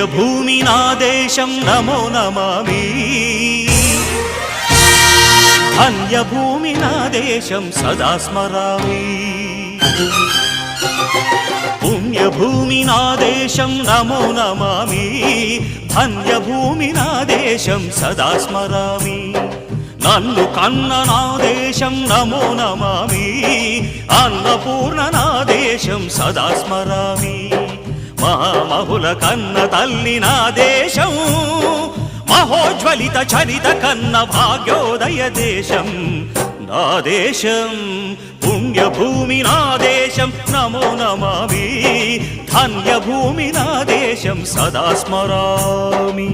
పుణ్యభూమి నా దేశం నమో నమామి ధన్యభూమి నా దేశం సదా స్మరామి పుణ్యభూమి నా దేశం నమో నమామి ధన్యభూమి నా దేశం సదా స్మరామి నన్ను కన్న నా దేశం నమో నమామి అన్నపూర్ణ నా దేశం సదా స్మరామి మహామహుల కన్న తల్లి నా దేశం మహోజ్వలిత చరిత కన్న భాగ్యోదయ దేశం నా దేశం పుణ్యభూమి నా దేశం నమో నమామి ధన్యభూమి నా దేశం సదా స్మరామి